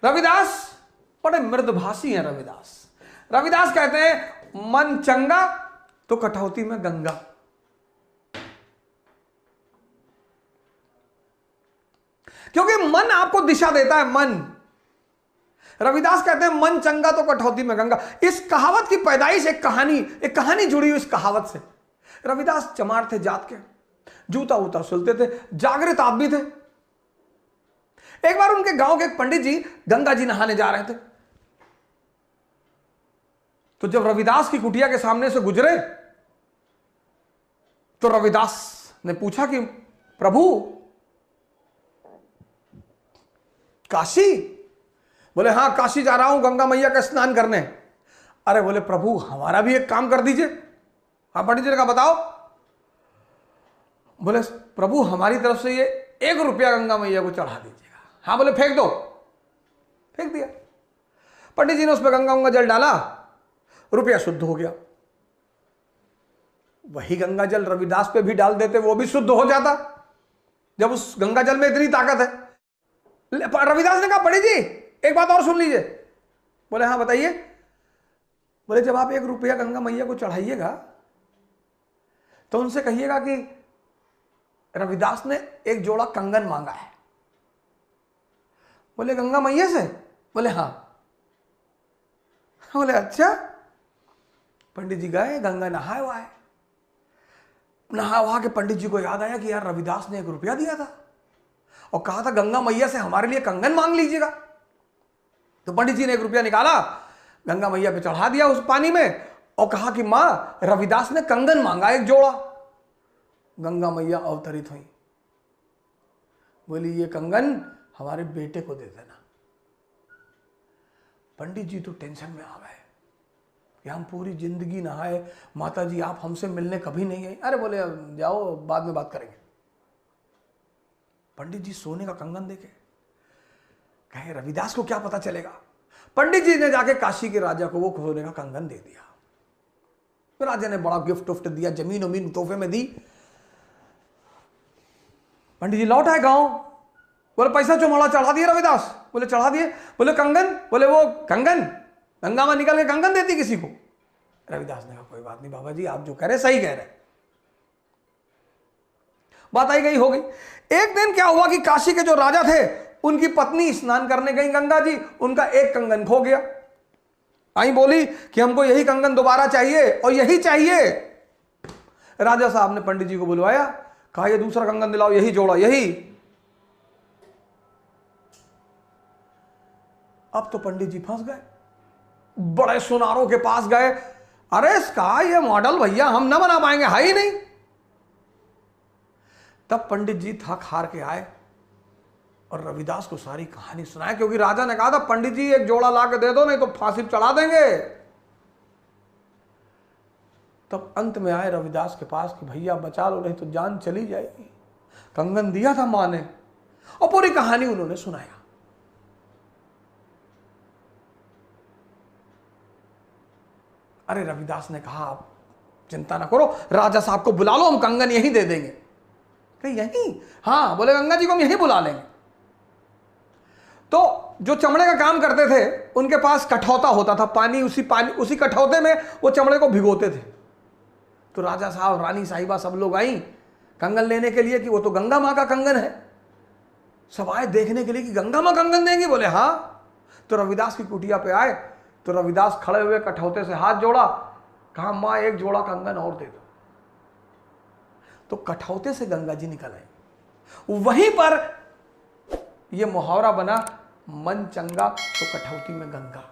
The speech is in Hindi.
रविदास बड़े मृदभाषी हैं। रविदास कहते हैं मन चंगा तो कठौती में गंगा। क्योंकि मन आपको दिशा देता है। मन, रविदास कहते हैं मन चंगा तो कठौती में गंगा। इस कहावत की पैदाइश एक कहानी जुड़ी हुई इस कहावत से। रविदास चमार थे जात के, जूता वूता सुलते थे, जागृत आदमी थे। एक बार उनके गांव के एक पंडित जी गंगा जी नहाने जा रहे थे। तो जब रविदास की कुटिया के सामने से गुजरे तो रविदास ने पूछा कि प्रभु काशी? बोले हाँ काशी जा रहा हूं गंगा मैया का स्नान करने। अरे बोले प्रभु हमारा भी एक काम कर दीजिए। हाँ पंडित जी ने कहा बताओ। बोले प्रभु हमारी तरफ से ये 1 रुपया गंगा मैया को चढ़ा दीजिएगा। हाँ बोले फेंक दो। फेंक दिया। पंडित जी ने उस पर गंगा जल डाला, रुपया शुद्ध हो गया। वही गंगा जल रविदास पे भी डाल देते, वो भी शुद्ध हो जाता, जब उस गंगा जल में इतनी ताकत है। रविदास ने कहा पंडित जी एक बात और सुन लीजिए। बोले हाँ बताइए। बोले जब आप 1 रुपया गंगा मैया को चढ़ाइएगा तो उनसे कहिएगा कि रविदास ने एक जोड़ा कंगन मांगा है। बोले गंगा मैया से? बोले हाँ। बोले अच्छा। पंडित जी गए, गंगा नहाए वहाए, नहा वहा के पंडित जी को याद आया कि यार रविदास ने 1 रुपया दिया था और कहा था गंगा मैया से हमारे लिए कंगन मांग लीजिएगा। तो पंडित जी ने 1 रुपया निकाला, गंगा मैया पे चढ़ा दिया उस पानी में और कहा कि मां रविदास ने कंगन मांगा 1 जोड़ा। गंगा मैया अवतरित हुई, बोली ये कंगन हमारे बेटे को दे देना। पंडित जी तो टेंशन में आ गए कि हम पूरी जिंदगी नहाए, माता जी आप हमसे मिलने कभी नहीं आई। अरे बोले जाओ बाद में बात करेंगे। पंडित जी सोने का कंगन देखे, कहे रविदास को क्या पता चलेगा। पंडित जी ने जाके काशी के राजा को वो सोने का कंगन दे दिया। तो राजा ने बड़ा गिफ्ट उफ्ट दिया, जमीन उमीन तोहफे में दी। पंडित जी लौट आए गांव। बोले पैसा चौमाड़ा चढ़ा दिया रविदास? बोले चढ़ा दिए। बोले कंगन? बोले वो कंगन गंगा में निकल के कंगन देती किसी को? रविदास ने कहा कोई बात नहीं बाबा जी, आप जो कह रहे सही कह रहे। बात आई गई हो गई। एक दिन क्या हुआ कि काशी के जो राजा थे उनकी पत्नी स्नान करने गई गंगा जी, उनका एक कंगन खो गया। आई बोली कि हमको यही कंगन दोबारा चाहिए और यही चाहिए। राजा साहब ने पंडित जी को बुलवाया, कहा ये दूसरा कंगन दिलाओ, यही जोड़ा यही। अब तो पंडित जी फंस गए, बड़े सुनारों के पास गए। अरे इसका ये मॉडल भैया हम ना बना पाएंगे, है ही नहीं। तब पंडित जी थक हार के आए और रविदास को सारी कहानी सुनाया, क्योंकि राजा ने कहा था पंडित जी 1 जोड़ा ला के दे दो नहीं तो फांसी चढ़ा देंगे। तब अंत में आए रविदास के पास कि भैया बचा लो नहीं तो जान चली जाएगी। कंगन दिया था मां ने और पूरी कहानी उन्होंने सुनाया। अरे रविदास ने कहा आप चिंता ना करो, राजा साहब को बुला लो, हम कंगन यहीं दे देंगे। यहीं? हाँ। बोले गंगा जी को हम यहीं बुला लेंगे। तो जो चमड़े का काम करते थे उनके पास कठौता होता था, उसी कठौते में वो चमड़े को भिगोते थे। तो राजा साहब रानी साहिबा सब लोग आई कंगन लेने के लिए कि वो तो गंगा मां का कंगन है। सब आए देखने के लिए कि गंगा मां कंगन देंगी। बोले हाँ। तो रविदास की कुटिया पे आए तो रविदास खड़े हुए कठौते से हाथ जोड़ा, कहा मां 1 जोड़ा कंगन और दे दो। तो कठौते से गंगा जी निकल आई। वहीं पर यह मुहावरा बना मन चंगा तो कठौती में गंगा।